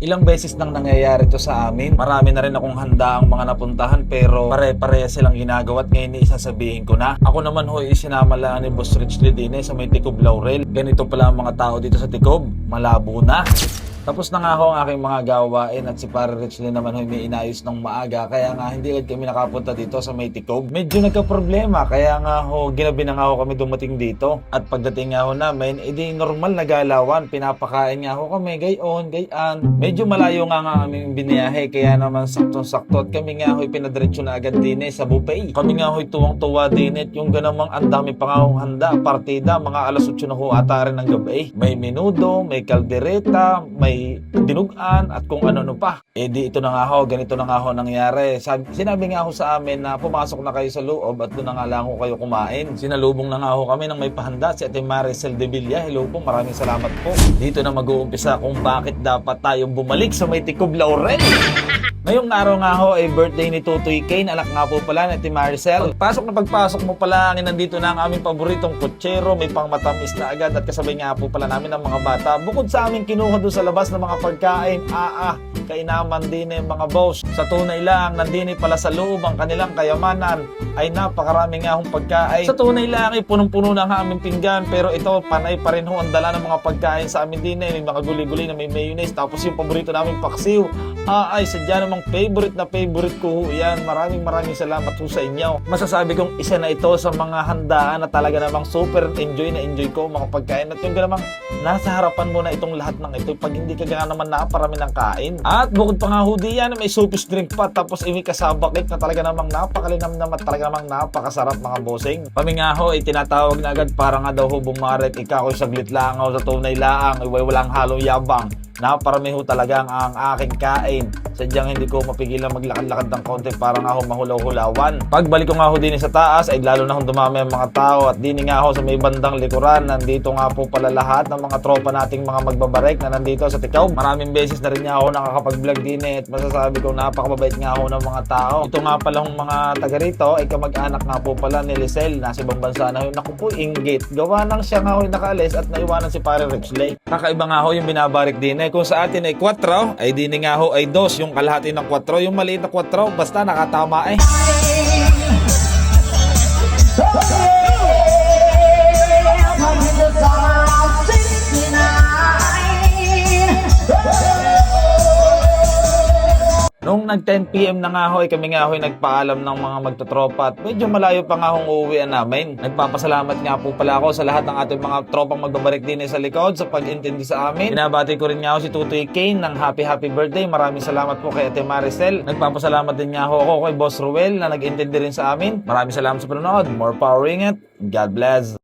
Ilang beses nang nangyayari to sa amin. Marami na rin akong handa ang mga napuntahan pero pare-pareha silang ginagawa at ngayon isasabihin ko na. Ako naman ho isinama lang ni Boss Rich Lidine sa may Ticob Laurel. Ganito pala ang mga tao dito sa Ticob. Malabo na. Tapos na nga ho ang aking mga gawain at si Pare Rich Lee naman ho may inayos ng maaga kaya nga hindi agad kami nakapunta dito sa may Ticob. Medyo nagka-problema kaya nga ho ginabi na nga ho kami dumating dito. At pagdating nga ho namin, edi normal na galawan. Pinapakain nga ho kami gayon, gayan. Medyo malayo nga aming biniyahe kaya naman saktong-sakto at kami nga ho pinadiretso na agad din sa buffet. Kami nga ho tuwang-tuwa din at yung ganamang ang dami pa nga hong handa, partida, mga alas 8 na ho ata rin ng gabi. May menudo, may kaldereta, may dinugan at kung ano pa. Eh di ito na nga ho, ganito na nga ho nangyari. Sinabi nga ho sa amin na pumasok na kayo sa loob at doon na nga lang ho kayo kumain. Sinalubong na nga ho kami ng may pahanda si Ate Maricel de Villa. Hello po, maraming salamat po. Dito na mag-uumpisa kung bakit dapat tayong bumalik sa may Ticob Laurel. Ngayong araw nga ho ay birthday ni Tutoy Kane, anak nga po pala ni Ate Maricel. Pagpasok mo pala, nandito na ang aming paboritong kutsero, may pang matamis na agad at kasabay nga po pala namin ang mga bata. Bukod sa aming kinuha doon sa labas ng mga pagkain, kainaman din mga boss. Sa tunay lang, nandini pala sa loob ang kanilang kayamanan ay napakarami nga hong pagkain. Sa tunay lang ay punong-puno na ang aming pinggan pero ito panay pa rin ho ang dala ng mga pagkain sa amin din may mga guli-guli na may mayonnaise tapos yung paborito namin paksiw. Ay sadya namang favorite ko ho yan. Maraming salamat ho sa inyo. Masasabi kong isa na ito sa mga handaan na talaga namang super enjoy ko mga pagkain at yung namang nasa harapan mo na itong lahat ng ito pag hindi ka naman naparami ng kain. At bukod pa nga ho diyan may soupy drink pa tapos may kasaba cake na talaga namang napakalinam naman talaga namang napakasarap mga bossing. Kami nga ho tinatawag na agad para nga daw ho bumaret ikaw saglit lang ho sa tunay laang walang halong yabang. Naparami ho talaga ang aking kain. Sadyang hindi ko mapigilan maglakad-lakad ng konti para nga ho mahulaw-hulawan. Pagbalik ko nga ho din sa taas ay lalo na ho dumami ang mga tao at din nga ho sa may bandang likuran. Nandito nga po pala lahat ng mga tropa nating mga magbabarek na nandito sa Ticob. Maraming beses na rin nga ho nakakapag-vlog din at masasabi ko napakababait nga ho ng mga tao. Ito nga pala hong mga taga rito ay kamag-anak nga po pala ni Lisel. Nasa ibang bansa na ho. Naku po, inggit. Gawa nang siya nga ho nakaalis at naiwanan si Pare Rich Lee. Kakaiba nga ho yung binabarik din kung sa atin ay 4 ay din nga ho ay 2 yung kalahati ng 4 yung maliit na 4 basta nakatama Nung nag 10 PM na nga ho, kami nga ho nagpaalam ng mga magtotropa at medyo malayo pa nga hong uuwian namin. Nagpapasalamat nga po pala ako sa lahat ng ating mga tropang magbabarik din sa likod sa pag-intindi sa amin. Binabati ko rin nga ho si Tutoy Kane ng happy birthday. Maraming salamat po kay Ate Maricel. Nagpapasalamat din nga ho ako kay Boss Ruel na nag-intindi rin sa amin. Maraming salamat sa panonood. More power in it. God bless.